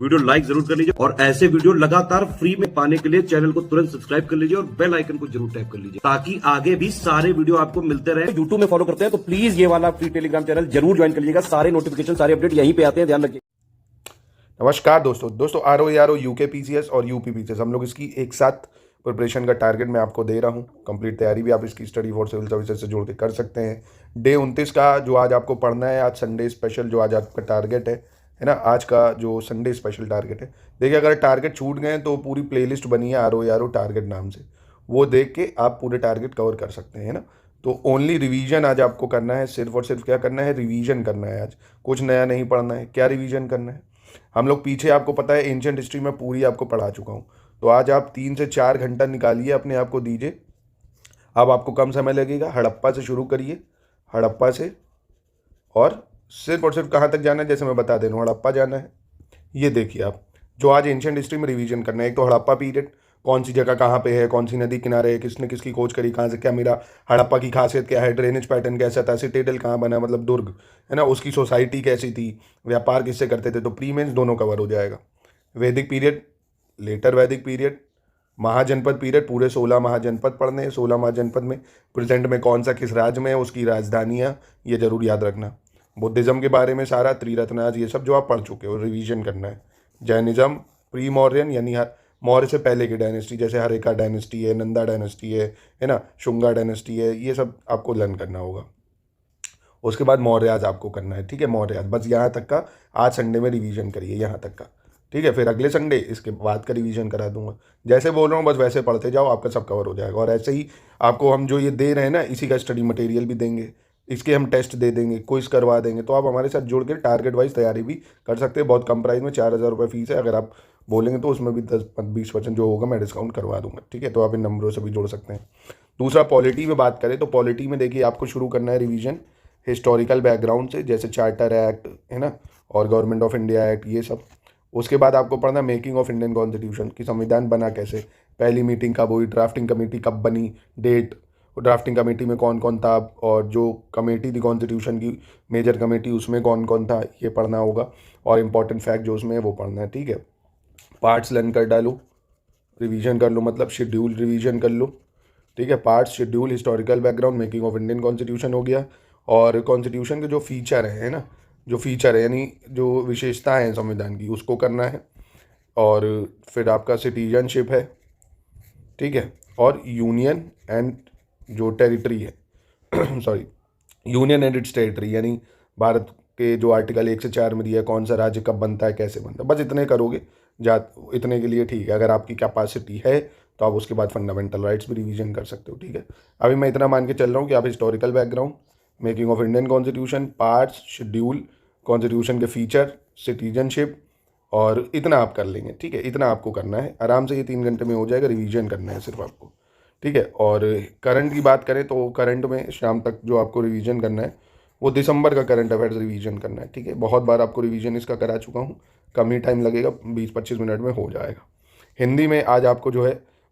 Video like जरूर कर लीजिए और ऐसे वीडियो लगातार फ्री में पाने के लिए चैनल को तुरंत सब्सक्राइब कर लीजिए और बेल आइकन को जरूर टैप कर लीजिए ताकि आगे भी सारे वीडियो आपको मिलते रहे। यूट्यूब में फॉलो करते हैं तो प्लीज ये वाला फ्री टेलीग्राम चैनल जरूर ज्वाइन कर लीजिएगा। सारे नोटिफिकेशन सारे अपडेट यहीं पे आते हैं, ध्यान रखिए। नमस्कार दोस्तों आरओ यूके पीसीएस और यूपी पीसीएस हम लोग इसकी एक साथ प्रिपरेशन का टारगेट मैं आपको दे रहा हूँ। कंप्लीट तैयारी भी आप इसकी स्टडी फॉर सिविल सर्विसेज से जोड़ के कर सकते हैं। डे 29 का जो आज आपको पढ़ना है, आज संडे स्पेशल जो आज आपका टारगेट है ना, आज का जो संडे स्पेशल टारगेट है। देखिए, अगर टारगेट छूट गए तो पूरी प्लेलिस्ट बनी है आरओ टारगेट नाम से, वो देख के आप पूरे टारगेट कवर कर सकते हैं ना। तो ओनली रिवीजन आज आपको करना है, सिर्फ और सिर्फ क्या करना है, रिवीजन करना है। आज कुछ नया नहीं पढ़ना है। क्या रिवीजन करना है, हम लोग पीछे आपको पता है एंशिएंट हिस्ट्री में पूरी आपको पढ़ा चुका हूँ। तो आज आप 3 से 4 घंटा निकालिए, अपने आप को दीजिए। अब आपको कम समय लगेगा। हड़प्पा से शुरू करिए, हड़प्पा से, और सिर्फ कहाँ तक जाना है जैसे मैं बता दे रहा हूँ, हड़प्पा जाना है। ये देखिए आप, जो आज एंशिएंट हिस्ट्री में रिवीजन करना है, एक तो हड़प्पा पीरियड, कौन सी जगह कहाँ पे है, कौन सी नदी किनारे है, किसने किसकी खोज करी, कहाँ से क्या मिला, हड़प्पा की खासियत क्या है, ड्रेनेज पैटर्न कैसा था, सिटेडल कहाँ बना मतलब दुर्ग है ना, उसकी सोसाइटी कैसी थी, व्यापार किससे करते थे। तो प्री मेंस दोनों कवर हो जाएगा। वैदिक पीरियड, लेटर वैदिक पीरियड, महाजनपद पीरियड, पूरे 16 महाजनपद पढ़ने हैं। 16 महाजनपद में प्रेजेंट में कौन सा किस राज्य में है, उसकी राजधानियाँ, ये जरूर याद रखना। बुद्धिज़्म के बारे में सारा, त्रिरत्नाज, ये सब जो आप पढ़ चुके हो, रिवीजन करना है। जैनिज़्म, प्री मौर्यन यानी मौर्य से पहले की डायनेस्टी, जैसे हरेका डायनेस्टी है, नंदा डायनेस्टी है ना, शुंगा डायनेस्टी है, ये सब आपको लर्न करना होगा। उसके बाद मौर्याज आपको करना है, ठीक है, मौर्याज। बस यहाँ तक का आज संडे में रिवीजन करिए, यहाँ तक का, ठीक है। फिर अगले संडे इसके बाद का रिवीजन करा दूंगा। जैसे बोल रहा हूँ बस वैसे पढ़ते जाओ, आपका सब कवर हो जाएगा। और ऐसे ही आपको हम जो ये दे रहे हैं ना, इसी का स्टडी मटेरियल भी देंगे, इसके हम टेस्ट दे देंगे, क्विज करवा देंगे। तो आप हमारे साथ जुड़ के टारगेट वाइज तैयारी भी कर सकते हैं। बहुत कम प्राइस में 4000 रुपये फीस है। अगर आप बोलेंगे तो उसमें भी 10-20% जो होगा मैं डिस्काउंट करवा दूंगा, ठीक है। तो आप इन नंबरों से भी जुड़ सकते हैं। दूसरा, पॉलिटी में बात करें तो पॉलिटी में देखिए आपको शुरू करना है रिवीजन हिस्टोरिकल बैकग्राउंड से, जैसे चार्टर एक्ट है ना, और गवर्नमेंट ऑफ इंडिया एक्ट, ये सब। उसके बाद आपको पढ़ना मेकिंग ऑफ इंडियन कॉन्स्टिट्यूशन, की संविधान बना कैसे, पहली मीटिंग कब हुई, ड्राफ्टिंग कमेटी कब बनी, डेट, ड्राफ्टिंग कमेटी में कौन कौन था, और जो कमेटी थी कॉन्स्टिट्यूशन की मेजर कमेटी, उसमें कौन कौन था, ये पढ़ना होगा। और इम्पॉर्टेंट फैक्ट जो उसमें है वो पढ़ना है, ठीक है। पार्ट्स लर्न कर डालो, रिवीजन कर लो, मतलब शेड्यूल रिवीजन कर लो, ठीक है। Parts, schedule, historical background, making of Indian constitution हो गया। और कॉन्स्टिट्यूशन के जो फीचर है ना, जो फीचर है यानी जो विशेषताएं हैं संविधान की, उसको करना है। और फिर आपका सिटीजनशिप है, ठीक है। और यूनियन एंड जो टेरिटरी है sorry, union and it's territory, यानी भारत के जो आर्टिकल 1 से 4 में दिया है, कौन सा राज्य कब बनता है, कैसे बनता है, बस इतने करोगे इतने के लिए ठीक है। अगर आपकी कैपेसिटी है तो आप उसके बाद फंडामेंटल राइट्स भी रिवीजन कर सकते हो, ठीक है। अभी मैं इतना मान के चल रहा हूँ कि आप historical background, making of Indian constitution, parts, schedule, constitution के फीचर, सिटीजनशिप, और इतना आप कर लेंगे, ठीक है। इतना आपको करना है आराम से, ये 3 घंटे में हो जाएगा। रिवीजन करना है सिर्फ आपको, ठीक है। और करंट की बात करें तो करंट में शाम तक जो आपको रिवीजन करना है वो दिसंबर का करंट अफेयर्स रिवीजन करना है, ठीक है। बहुत बार आपको रिवीजन इसका करा चुका हूँ, कम ही टाइम लगेगा, 20-25 मिनट में हो जाएगा। हिंदी में आज आपको जो है,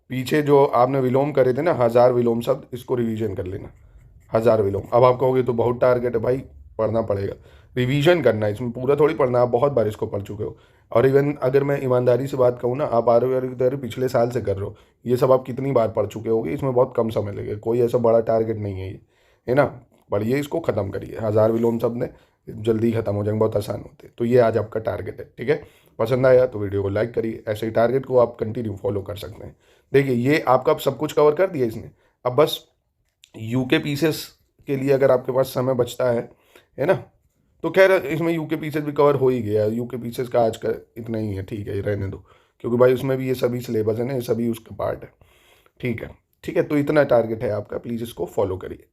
पीछे जो आपने विलोम करे थे ना, 1000 विलोम शब्द, इसको रिवीजन कर लेना, 1000 विलोम। अब आप कहोगे तो बहुत टारगेट है भाई, पढ़ना पड़ेगा, रिवीजन करना है, इसमें पूरा थोड़ी पढ़ना, आप बहुत बार इसको पढ़ चुके हो। और इवन अगर मैं ईमानदारी से बात कहूँ ना, आप आरओ की तैयारी पिछले साल से कर रहे हो, ये सब आप कितनी बार पढ़ चुके होगे, इसमें बहुत कम समय लगेगा, कोई ऐसा बड़ा टारगेट नहीं है ये, है ना। पढ़िए, इसको ख़त्म करिए, 1000 विलोम शब्द ने जल्दी ख़त्म हो जाएंगे, बहुत आसान होते हैं। तो ये आज आपका टारगेट है, ठीक है। पसंद आया तो वीडियो को लाइक करिए, ऐसे ही टारगेट को आप कंटिन्यू फॉलो कर सकते हैं। देखिए, ये आपका सब कुछ कवर कर दिया इसने। अब बस यूके पीसेस के लिए अगर आपके पास समय बचता है ना, तो खैर इसमें यूके पीसेस भी कवर हो ही गया। यूके पीसेस का आज का इतना ही है, ठीक है, ये रहने दो, क्योंकि भाई उसमें भी ये सभी सिलेबस है ना, ये सभी उसका पार्ट है, ठीक है, ठीक है। तो इतना टारगेट है आपका, प्लीज़ इसको फॉलो करिए।